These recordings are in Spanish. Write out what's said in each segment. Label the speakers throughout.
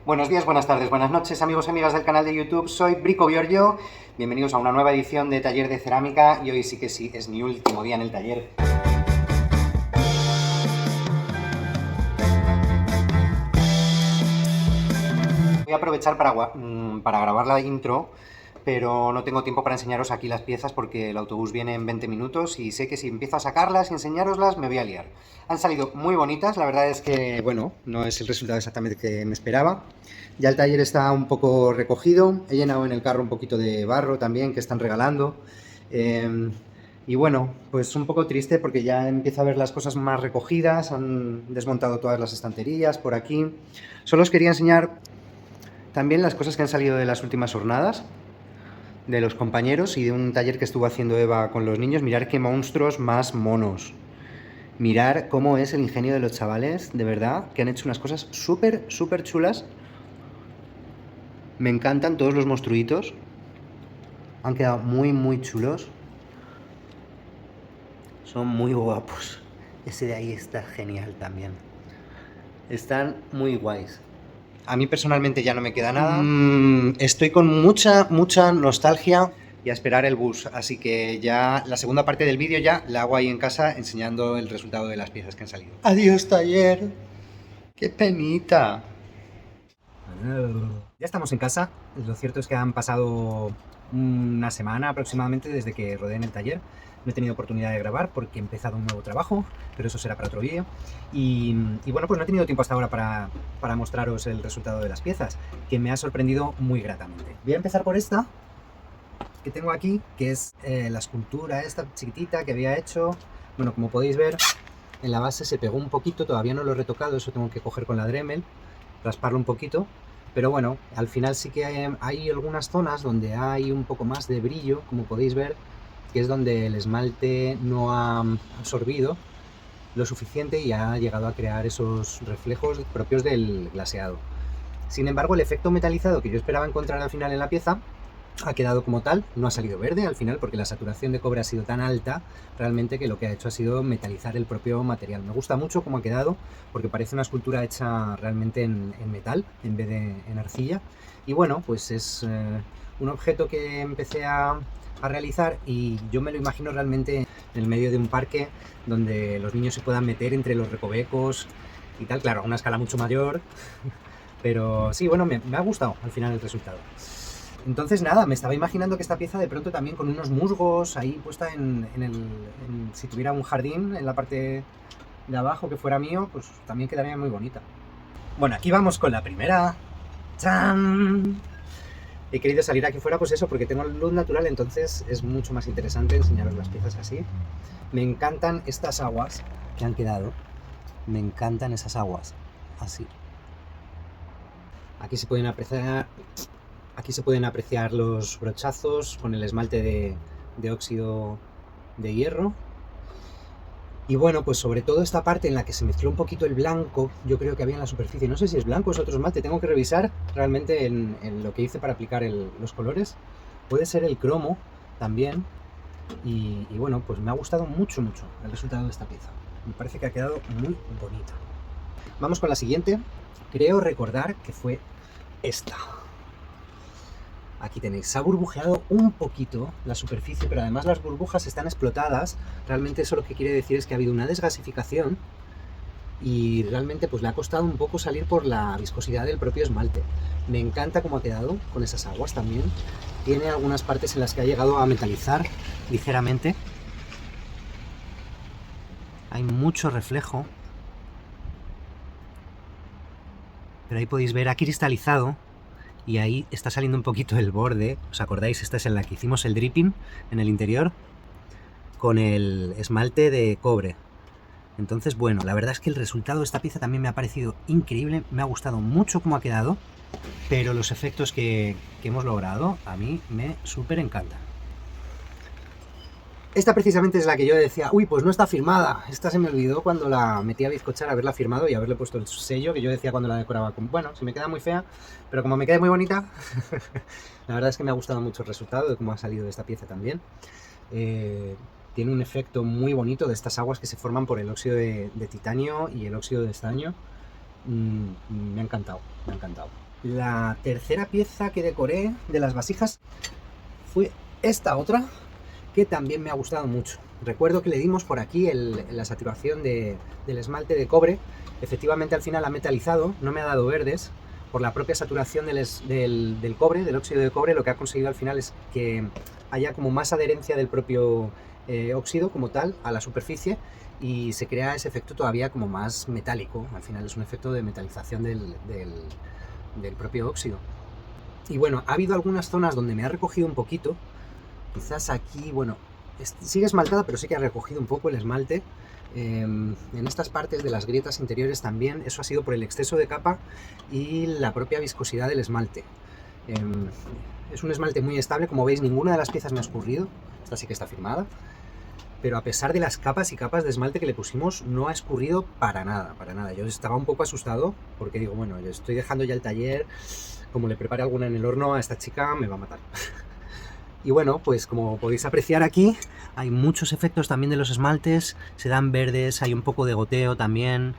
Speaker 1: Buenos días, buenas tardes, buenas noches, amigos y amigas del canal de YouTube. Soy Brico Giorgio. Bienvenidos a una nueva edición de Taller de Cerámica y hoy sí que sí, es mi último día en el taller. Voy a aprovechar para grabar la intro, pero no tengo tiempo para enseñaros aquí las piezas porque el autobús viene en 20 minutos y sé que si empiezo a sacarlas y enseñároslas me voy a liar. Han salido muy bonitas, la verdad es que, bueno, no es el resultado exactamente que me esperaba. Ya el taller está un poco recogido, he llenado en el carro un poquito de barro también que están regalando. Y bueno, pues un poco triste porque ya empiezo a ver las cosas más recogidas, han desmontado todas las estanterías por aquí. Solo os quería enseñar también las cosas que han salido de las últimas jornadas, de los compañeros y de un taller que estuvo haciendo Eva con los niños. Mirad qué monstruos más monos. Mirar cómo es el ingenio de los chavales, de verdad, que han hecho unas cosas súper chulas. Me encantan todos los monstruitos. Han quedado muy chulos. Son muy guapos. Ese de ahí está genial también. Están muy guays. A mí personalmente ya no me queda nada. Estoy con mucha nostalgia y a esperar el bus. Así que ya la segunda parte del vídeo ya la hago ahí en casa enseñando el resultado de las piezas que han salido. Adiós, taller. ¡Qué penita! Ya estamos en casa. Lo cierto es que han pasado una semana aproximadamente desde que rodé en el taller. No he tenido oportunidad de grabar porque he empezado un nuevo trabajo, pero eso será para otro vídeo. Y bueno, pues no he tenido tiempo hasta ahora para mostraros el resultado de las piezas, que me ha sorprendido muy gratamente. Voy a empezar por esta, que tengo aquí, que es la escultura esta chiquitita que había hecho. Bueno, como podéis ver, en la base se pegó un poquito, todavía no lo he retocado, eso tengo que coger con la Dremel, rasparlo un poquito. Pero bueno, al final sí que hay algunas zonas donde hay un poco más de brillo, como podéis ver, que es donde el esmalte no ha absorbido lo suficiente y ha llegado a crear esos reflejos propios del glaseado. Sin embargo, el efecto metalizado que yo esperaba encontrar al final en la pieza ha quedado como tal, no ha salido verde al final porque la saturación de cobre ha sido tan alta realmente que lo que ha hecho ha sido metalizar el propio material. Me gusta mucho cómo ha quedado porque parece una escultura hecha realmente en metal en vez de en arcilla. Y bueno, pues es un objeto que empecé a realizar y yo me lo imagino realmente en el medio de un parque donde los niños se puedan meter entre los recovecos y tal, claro, a una escala mucho mayor, pero sí, bueno, me ha gustado al final el resultado. Entonces nada, me estaba imaginando que esta pieza de pronto también con unos musgos ahí puesta si tuviera un jardín en la parte de abajo que fuera mío, pues también quedaría muy bonita. Bueno, aquí vamos con la primera. ¡Chan! He querido salir aquí fuera pues eso, porque tengo luz natural, entonces es mucho más interesante enseñaros las piezas así. Me encantan estas aguas que han quedado. Me encantan esas aguas así. Aquí se pueden apreciar los brochazos con el esmalte de óxido de hierro. Y bueno, pues sobre todo esta parte en la que se mezcló un poquito el blanco, yo creo que había en la superficie, no sé si es blanco o es otro esmalte, tengo que revisar realmente en lo que hice para aplicar los colores. Puede ser el cromo también. Y bueno, pues me ha gustado mucho el resultado de esta pieza. Me parece que ha quedado muy bonita. Vamos con la siguiente. Creo recordar que fue esta. Aquí tenéis, se ha burbujeado un poquito la superficie, pero además las burbujas están explotadas. Realmente eso lo que quiere decir es que ha habido una desgasificación y realmente pues le ha costado un poco salir por la viscosidad del propio esmalte. Me encanta cómo ha quedado con esas aguas también. Tiene algunas partes en las que ha llegado a metalizar ligeramente. Hay mucho reflejo. Pero ahí podéis ver, ha cristalizado. Y ahí está saliendo un poquito el borde. ¿Os acordáis? Esta es en la que hicimos el dripping en el interior con el esmalte de cobre. Entonces, bueno, la verdad es que el resultado de esta pieza también me ha parecido increíble. Me ha gustado mucho cómo ha quedado, pero los efectos que hemos logrado a mí me súper encantan. Esta precisamente es la que yo decía, uy, pues no está firmada. Esta se me olvidó cuando la metí a bizcochar, haberla firmado y haberle puesto el sello, que yo decía cuando la decoraba. Bueno, se me queda muy fea, pero como me queda muy bonita, la verdad es que me ha gustado mucho el resultado de cómo ha salido esta pieza también. Tiene un efecto muy bonito de estas aguas que se forman por el óxido de titanio y el óxido de estaño. Me ha encantado, me ha encantado. La tercera pieza que decoré de las vasijas fue esta otra, que también me ha gustado mucho. Recuerdo que le dimos por aquí la saturación del esmalte de cobre. Efectivamente al final ha metalizado, no me ha dado verdes. Por la propia saturación del cobre, del óxido de cobre, lo que ha conseguido al final es que haya como más adherencia del propio óxido como tal a la superficie y se crea ese efecto todavía como más metálico. Al final es un efecto de metalización del propio óxido. Y bueno, ha habido algunas zonas donde me ha recogido un poquito. Quizás aquí, bueno, sigue esmaltada, pero sí que ha recogido un poco el esmalte. En estas partes de las grietas interiores también, eso ha sido por el exceso de capa y la propia viscosidad del esmalte. Es un esmalte muy estable, como veis ninguna de las piezas me ha escurrido, esta sí que está firmada, pero a pesar de las capas y capas de esmalte que le pusimos, no ha escurrido para nada, para nada. Yo estaba un poco asustado porque digo, bueno, yo estoy dejando ya el taller, como le prepare alguna en el horno a esta chica me va a matar. Y bueno, pues como podéis apreciar aquí, hay muchos efectos también de los esmaltes, se dan verdes, hay un poco de goteo también,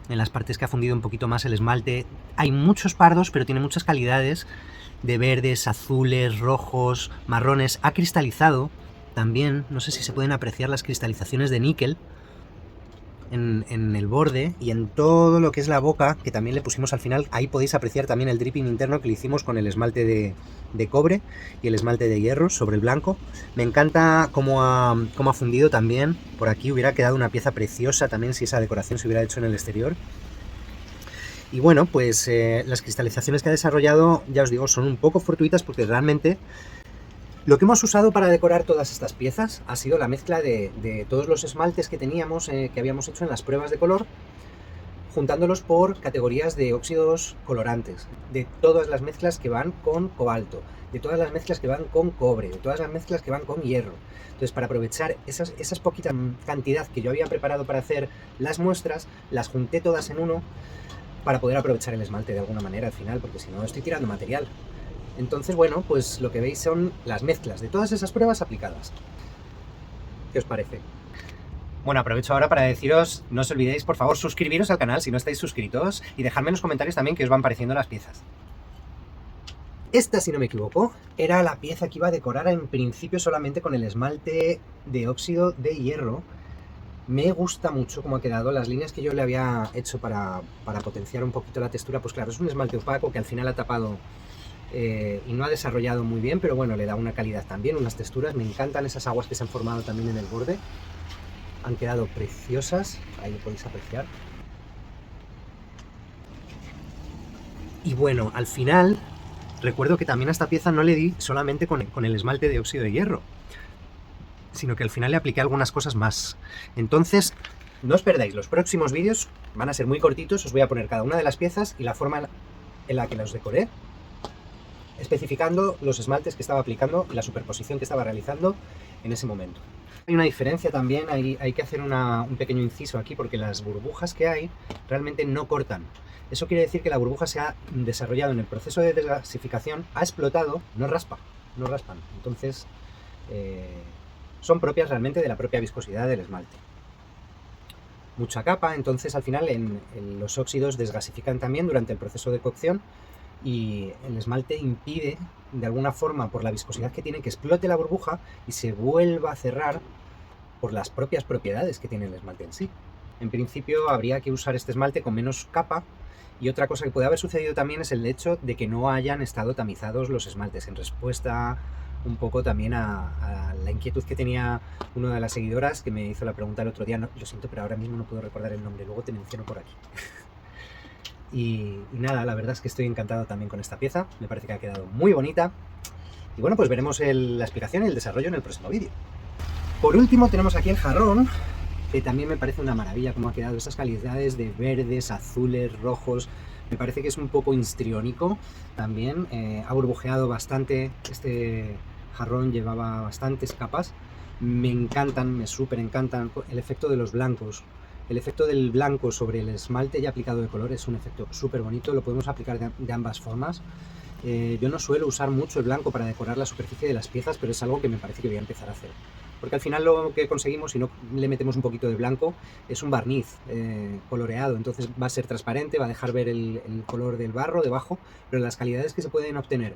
Speaker 1: en las partes que ha fundido un poquito más el esmalte. Hay muchos pardos, pero tiene muchas calidades de verdes, azules, rojos, marrones. Ha cristalizado también, no sé si se pueden apreciar las cristalizaciones de níquel en el borde y en todo lo que es la boca, que también le pusimos al final. Ahí podéis apreciar también el dripping interno que le hicimos con el esmalte de cobre y el esmalte de hierro sobre el blanco. Me encanta cómo ha fundido también. Por aquí hubiera quedado una pieza preciosa también si esa decoración se hubiera hecho en el exterior. Y bueno, pues las cristalizaciones que ha desarrollado, ya os digo, son un poco fortuitas porque realmente lo que hemos usado para decorar todas estas piezas ha sido la mezcla de todos los esmaltes que teníamos, que habíamos hecho en las pruebas de color, juntándolos por categorías de óxidos colorantes, de todas las mezclas que van con cobalto, de todas las mezclas que van con cobre, de todas las mezclas que van con hierro. Entonces, para aprovechar esas poquitas cantidad que yo había preparado para hacer las muestras, las junté todas en uno para poder aprovechar el esmalte de alguna manera al final, porque si no estoy tirando material. Entonces, bueno, pues lo que veis son las mezclas de todas esas pruebas aplicadas. ¿Qué os parece? Bueno, aprovecho ahora para deciros, no os olvidéis, por favor, suscribiros al canal si no estáis suscritos y dejadme en los comentarios también qué os van pareciendo las piezas. Esta, si no me equivoco, era la pieza que iba a decorar en principio solamente con el esmalte de óxido de hierro. Me gusta mucho cómo ha quedado, las líneas que yo le había hecho para potenciar un poquito la textura, pues claro, es un esmalte opaco que al final ha tapado y no ha desarrollado muy bien, pero bueno, le da una calidad también, unas texturas. Me encantan esas aguas que se han formado también en el borde, han quedado preciosas, ahí lo podéis apreciar. Y bueno, al final recuerdo que también a esta pieza no le di solamente con el esmalte de óxido de hierro, sino que al final le apliqué algunas cosas más. Entonces, no os perdáis, los próximos vídeos van a ser muy cortitos, os voy a poner cada una de las piezas y la forma en la que las decoré, especificando los esmaltes que estaba aplicando y la superposición que estaba realizando en ese momento. Hay una diferencia también, hay que hacer un pequeño inciso aquí porque las burbujas que hay realmente no cortan. Eso quiere decir que la burbuja se ha desarrollado en el proceso de desgasificación, ha explotado, no raspan. Entonces, son propias realmente de la propia viscosidad del esmalte. Mucha capa, entonces al final los óxidos desgasifican también durante el proceso de cocción y el esmalte impide de alguna forma, por la viscosidad que tiene, que explote la burbuja y se vuelva a cerrar por las propias propiedades que tiene el esmalte en sí. En principio habría que usar este esmalte con menos capa. Y otra cosa que puede haber sucedido también es el hecho de que no hayan estado tamizados los esmaltes, en respuesta un poco también a la inquietud que tenía una de las seguidoras que me hizo la pregunta el otro día. No, lo siento, pero ahora mismo no puedo recordar el nombre, luego te menciono por aquí. Y nada, la verdad es que estoy encantado también con esta pieza, me parece que ha quedado muy bonita. Y bueno, pues veremos la explicación y el desarrollo en el próximo vídeo. Por último tenemos aquí el jarrón, que también me parece una maravilla cómo ha quedado, esas calidades de verdes, azules, rojos. Me parece que es un poco histriónico también, ha burbujeado bastante, este jarrón llevaba bastantes capas. Me encantan, me súper encantan el efecto de los blancos. El efecto del blanco sobre el esmalte ya aplicado de color es un efecto súper bonito, lo podemos aplicar de ambas formas. Yo no suelo usar mucho el blanco para decorar la superficie de las piezas, pero es algo que me parece que voy a empezar a hacer. porque al final lo que conseguimos, si no le metemos un poquito de blanco, es un barniz coloreado, entonces va a ser transparente, va a dejar ver el color del barro debajo, pero las calidades que se pueden obtener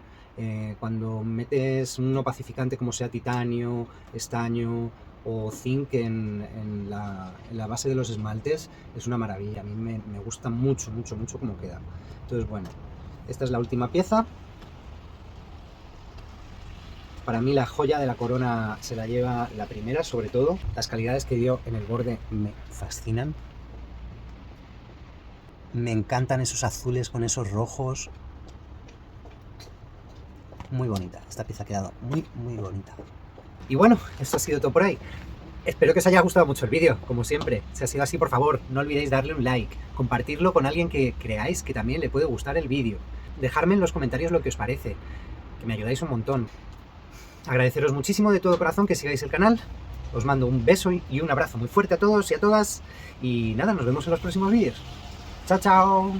Speaker 1: cuando metes un opacificante como sea titanio, estaño o zinc en la base de los esmaltes, es una maravilla. A mí me gusta mucho, mucho, mucho cómo queda. Entonces, bueno, esta es la última pieza. Para mí la joya de la corona se la lleva la primera, sobre todo. Las calidades que dio en el borde me fascinan. Me encantan esos azules con esos rojos. Muy bonita, esta pieza ha quedado muy, muy bonita. Y bueno, esto ha sido todo por hoy. Espero que os haya gustado mucho el vídeo, como siempre. Si ha sido así, por favor, no olvidéis darle un like, compartirlo con alguien que creáis que también le puede gustar el vídeo. Dejadme en los comentarios lo que os parece, que me ayudáis un montón. Agradeceros muchísimo de todo corazón que sigáis el canal. Os mando un beso y un abrazo muy fuerte a todos y a todas. Y nada, nos vemos en los próximos vídeos. ¡Chao, chao!